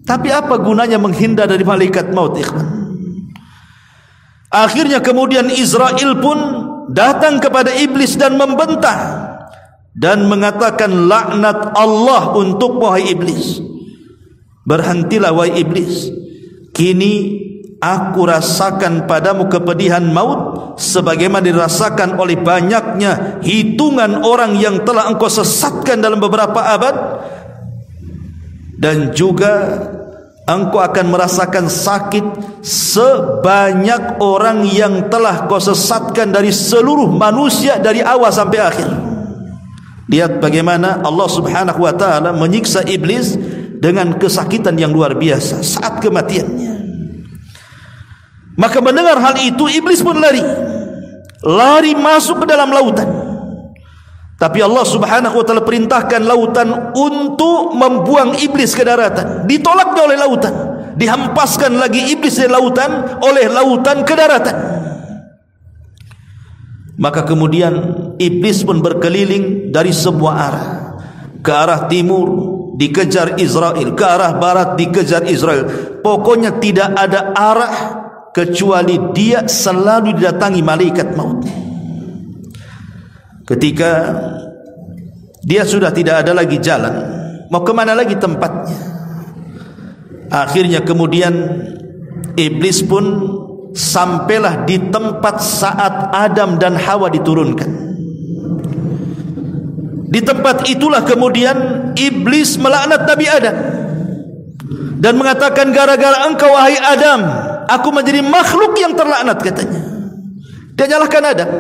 Tapi apa gunanya menghindar dari malaikat maut, ikhwan? Akhirnya kemudian Israel pun datang kepada iblis dan membantah dan mengatakan, laknat Allah untuk wahai iblis. Berhentilah wahai iblis, kini aku rasakan padamu kepedihan maut sebagaimana dirasakan oleh banyaknya hitungan orang yang telah engkau sesatkan dalam beberapa abad, dan juga engkau akan merasakan sakit sebanyak orang yang telah kau sesatkan dari seluruh manusia dari awal sampai akhir. Lihat bagaimana Allah subhanahu wa ta'ala menyiksa iblis dengan kesakitan yang luar biasa saat kematiannya. Maka mendengar hal itu, iblis pun lari masuk ke dalam lautan. Tapi Allah subhanahu wa ta'ala perintahkan lautan untuk membuang iblis ke daratan. Ditolaknya oleh lautan, dihampaskan lagi iblis dari lautan oleh lautan ke daratan. Maka kemudian iblis pun berkeliling dari semua arah. Ke arah timur dikejar Israel, ke arah barat dikejar Israel. Pokoknya tidak ada arah kecuali dia selalu didatangi malaikat maut. Ketika dia sudah tidak ada lagi jalan, mau kemana lagi tempatnya, akhirnya kemudian iblis pun sampailah di tempat saat Adam dan Hawa diturunkan. Di tempat itulah kemudian iblis melaknat Nabi Adam dan mengatakan, gara-gara engkau wahai Adam, aku menjadi makhluk yang terlaknat, katanya. Dia nyalahkan Adam.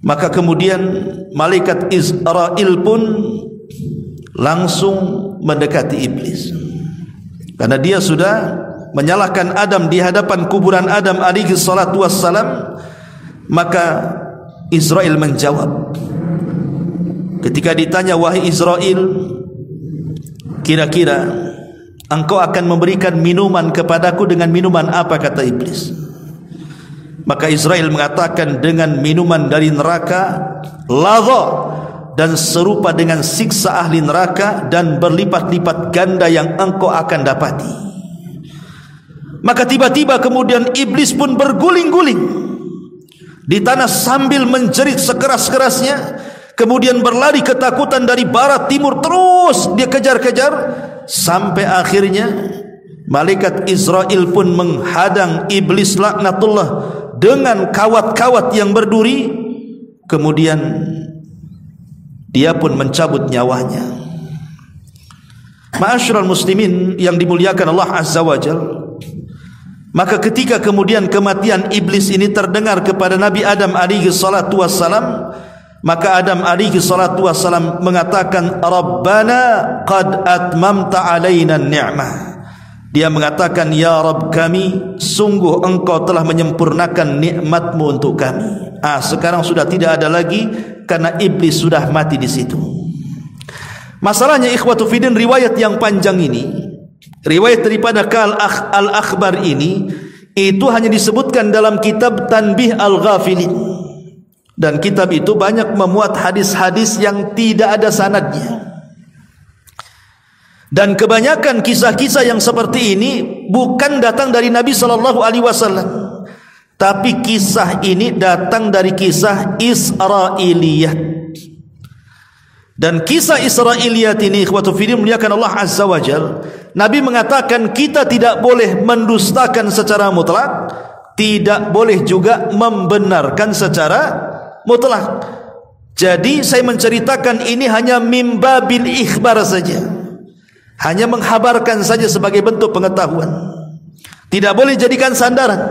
Maka kemudian malaikat Israel pun langsung mendekati iblis, karena dia sudah menyalahkan Adam di hadapan kuburan Adam alaihi salatu wassalam. Maka Israel menjawab, ketika ditanya, wahai Israel, kira-kira engkau akan memberikan minuman kepadaku dengan minuman apa, kata iblis. Maka Israel mengatakan, dengan minuman dari neraka Ladha, dan serupa dengan siksa ahli neraka dan berlipat-lipat ganda yang engkau akan dapati. Maka tiba-tiba kemudian iblis pun berguling-guling di tanah sambil menjerit sekeras-kerasnya. Kemudian berlari ketakutan dari barat timur, terus dia kejar-kejar sampai akhirnya malaikat Israel pun menghadang iblis laknatullah dengan kawat-kawat yang berduri. Kemudian dia pun mencabut nyawanya. Ma'asyiral muslimin yang dimuliakan Allah Azza wa Jalla, maka ketika kemudian kematian iblis ini terdengar kepada Nabi Adam alaihi salatu wassalam, maka Adam alaihi salatu wassalam mengatakan, Rabbana qad atmamta alaina ni'mah, Dia mengatakan, ya Rabb kami, sungguh engkau telah menyempurnakan nikmatmu untuk kami. Sekarang sudah tidak ada lagi karena iblis sudah mati di situ. Masalahnya ikhwatu fiddin, riwayat yang panjang ini, riwayat daripada Al-Akhbar ini, itu hanya disebutkan dalam kitab Tanbih Al-Ghafilin. Dan kitab itu banyak memuat hadis-hadis yang tidak ada sanadnya. Dan kebanyakan kisah-kisah yang seperti ini bukan datang dari Nabi SAW, tapi kisah ini datang dari kisah Israiliyat. Dan kisah Israiliyat ini, ikhwatu fiddin, muliakan Allah Azza wa Jal, Nabi mengatakan kita tidak boleh mendustakan secara mutlak, tidak boleh juga membenarkan secara mutlak. Jadi saya menceritakan ini hanya mimbabil ikhbar saja, hanya menghabarkan saja sebagai bentuk pengetahuan, tidak boleh jadikan sandaran,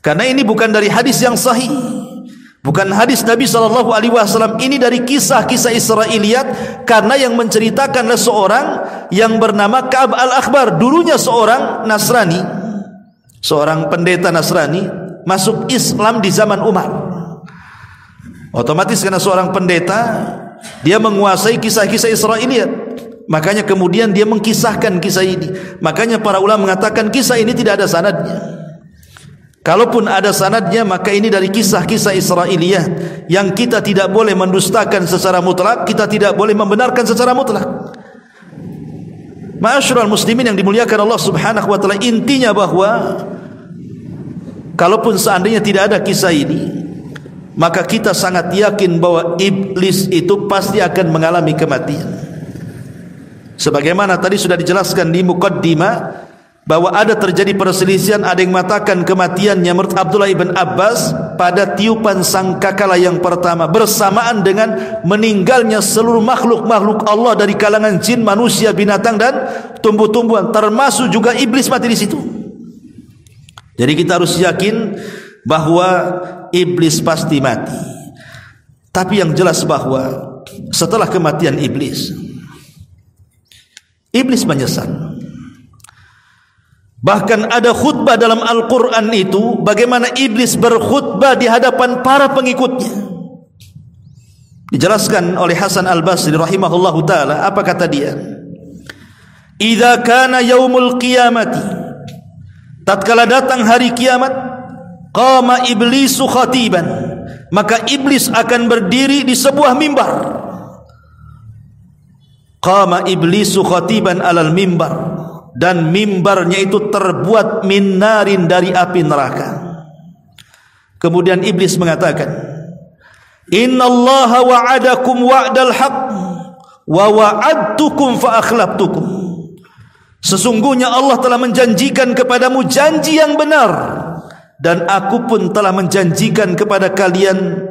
karena ini bukan dari hadis yang sahih, bukan hadis Nabi SAW. Ini dari kisah-kisah Israiliyat, karena yang menceritakanlah seorang yang bernama Ka'ab Al-Akhbar, dulunya seorang Nasrani, seorang pendeta Nasrani, masuk Islam di zaman Umar. Otomatis karena seorang pendeta, dia menguasai kisah-kisah Israiliyat, makanya kemudian dia mengkisahkan kisah ini. Makanya para ulama mengatakan kisah ini tidak ada sanadnya. Kalaupun ada sanadnya, maka ini dari kisah-kisah Israiliyat yang kita tidak boleh mendustakan secara mutlak, kita tidak boleh membenarkan secara mutlak. Ma'asyiral muslimin yang dimuliakan Allah Subhanahu wa taala, intinya bahwa kalaupun seandainya tidak ada kisah ini, maka kita sangat yakin bahwa iblis itu pasti akan mengalami kematian. Sebagaimana tadi sudah dijelaskan di muqaddimah bahwa ada terjadi perselisihan, ada yang mengatakan kematiannya menurut Abdullah ibn Abbas pada tiupan sangkakala yang pertama, bersamaan dengan meninggalnya seluruh makhluk-makhluk Allah dari kalangan jin, manusia, binatang dan tumbuh-tumbuhan, termasuk juga iblis mati di situ. Jadi kita harus yakin bahwa iblis pasti mati. Tapi yang jelas bahwa setelah kematian iblis menyesal. Bahkan ada khutbah dalam Al-Quran itu, bagaimana iblis berkhutbah di hadapan para pengikutnya. Dijelaskan oleh Hasan Al-Basri rahimahullahu ta'ala, apa kata dia? Idza kana yaumul qiyamati, tatkala datang hari kiamat, qama iblisu khatiban, maka iblis akan berdiri di sebuah mimbar. Qama iblisu khatiban alal mimbar, dan mimbarnya itu terbuat min narin, dari api neraka. Kemudian iblis mengatakan, innallaha wa'adakum wa'dal haqq wa wa'adtukum fa akhlaftukum. Sesungguhnya Allah telah menjanjikan kepadamu janji yang benar, dan aku pun telah menjanjikan kepada kalian,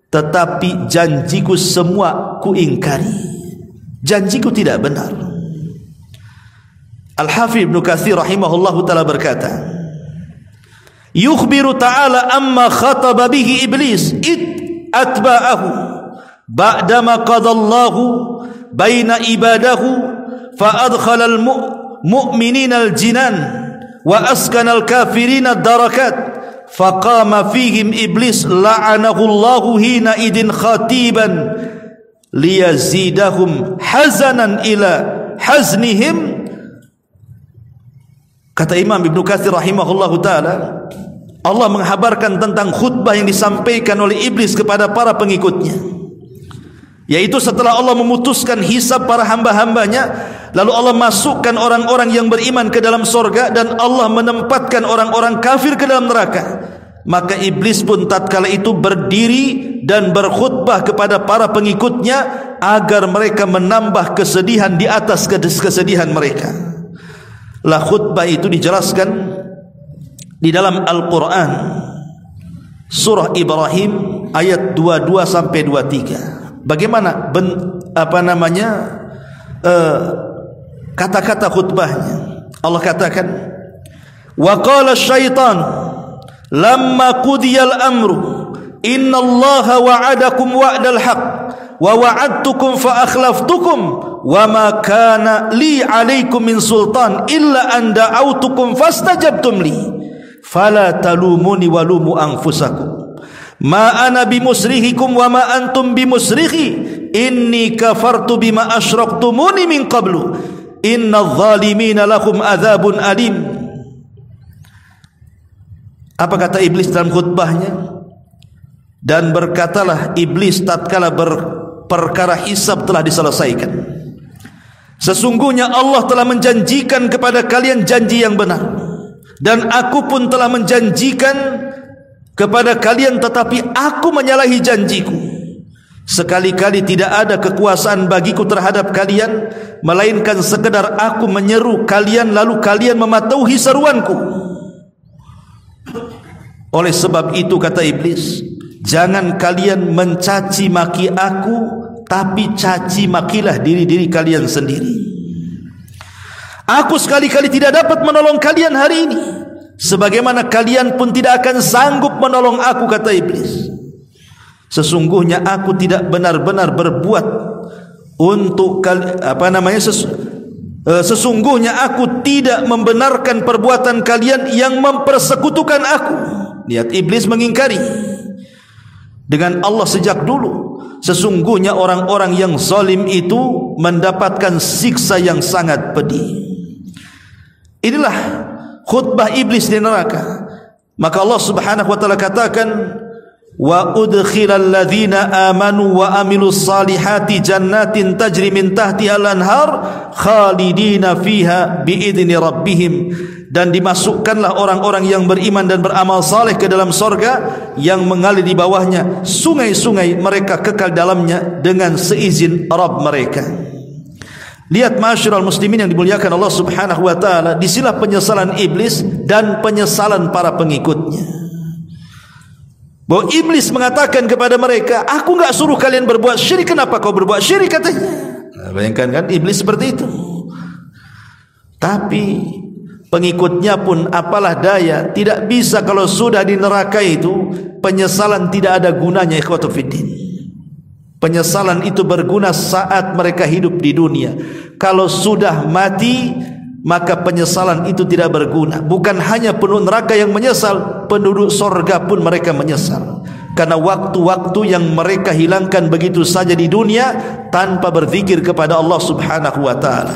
tetapi janjiku semua kuingkari. Janjiku tidak benar. Al-Hafidz Ibnu Katsir rahimahullahu ta'ala berkata, yukhbiru ta'ala amma khataba bihi iblis atba'ahu ba'dama qadallahu baina ibadahu fa adkhala al-mu'minina al-jinan wa askana al-kafirina ad-darakat faqama fihim iblis la'anahu Allahu hina idin khatiban liyazidahum hazanan ila haznihim. Kata Imam Ibnu Katsir rahimahullahu ta'ala, Allah menghabarkan tentang khutbah yang disampaikan oleh iblis kepada para pengikutnya, yaitu setelah Allah memutuskan hisab para hamba-hambanya, lalu Allah masukkan orang-orang yang beriman ke dalam surga, dan Allah menempatkan orang-orang kafir ke dalam neraka. Maka iblis pun tatkala itu berdiri dan berkhutbah kepada para pengikutnya agar mereka menambah kesedihan di atas kesedihan mereka. Lah khutbah itu dijelaskan di dalam Al-Quran, surah Ibrahim ayat 22 sampai 23. Bagaimana kata-kata khutbahnya? Allah katakan, wa qala syaitan lamma qudiyal amru innallaha wa'adakum wa'dal haqq wa wa'adtukum fa akhlaftukum wa ma kana li 'alaikum min sultan illa an da'autukum fastajabtum li fala talumuni walumu anfusakum ma ana bimusrihikum wa ma antum bimusrihi inni kafartu bima asyraktumuni min qablu innadh zalimina lahum adzabun alim. Apa kata iblis dalam khutbahnya? Dan berkatalah iblis tatkala perkara hisab telah diselesaikan, sesungguhnya Allah telah menjanjikan kepada kalian janji yang benar, dan aku pun telah menjanjikan kepada kalian, tetapi aku menyalahi janjiku. Sekali-kali tidak ada kekuasaan bagiku terhadap kalian, melainkan sekedar aku menyeru kalian lalu kalian mematuhi seruanku. Oleh sebab itu kata iblis, jangan kalian mencaci maki aku, tapi caci makilah diri-diri kalian sendiri. Aku sekali-kali tidak dapat menolong kalian hari ini, sebagaimana kalian pun tidak akan sanggup menolong aku kata iblis. Sesungguhnya aku tidak benar-benar berbuat untuk sesungguhnya aku tidak membenarkan perbuatan kalian yang mempersekutukan aku. Lihat, iblis mengingkari dengan Allah sejak dulu. Sesungguhnya orang-orang yang zalim itu mendapatkan siksa yang sangat pedih. Inilah khutbah iblis di neraka. Maka Allah Subhanahu wa taala katakan, wa udkhilal ladzina amanu wa amilus salihati jannatin tajri min tahtiha al-anhar khalidina fiha biidzni rabbihim, dan dimasukkanlah orang-orang yang beriman dan beramal saleh ke dalam sorga yang mengalir di bawahnya sungai-sungai, mereka kekal dalamnya dengan seizin Rabb mereka. Lihat ma'asyiral muslimin yang dimuliakan Allah Subhanahu wa taala, disinilah penyesalan iblis dan penyesalan para pengikutnya. Bahwa iblis mengatakan kepada mereka, aku enggak suruh kalian berbuat syirik, kenapa kau berbuat syirik katanya. Nah, bayangkan kan iblis seperti itu. Tapi pengikutnya pun apalah daya, tidak bisa. Kalau sudah di neraka itu, penyesalan tidak ada gunanya ikhwatu fiddin. Penyesalan itu berguna saat mereka hidup di dunia. Kalau sudah mati, maka penyesalan itu tidak berguna. Bukan hanya penduduk neraka yang menyesal, penduduk sorga pun mereka menyesal, karena waktu-waktu yang mereka hilangkan begitu saja di dunia tanpa berzikir kepada Allah Subhanahu wa ta'ala.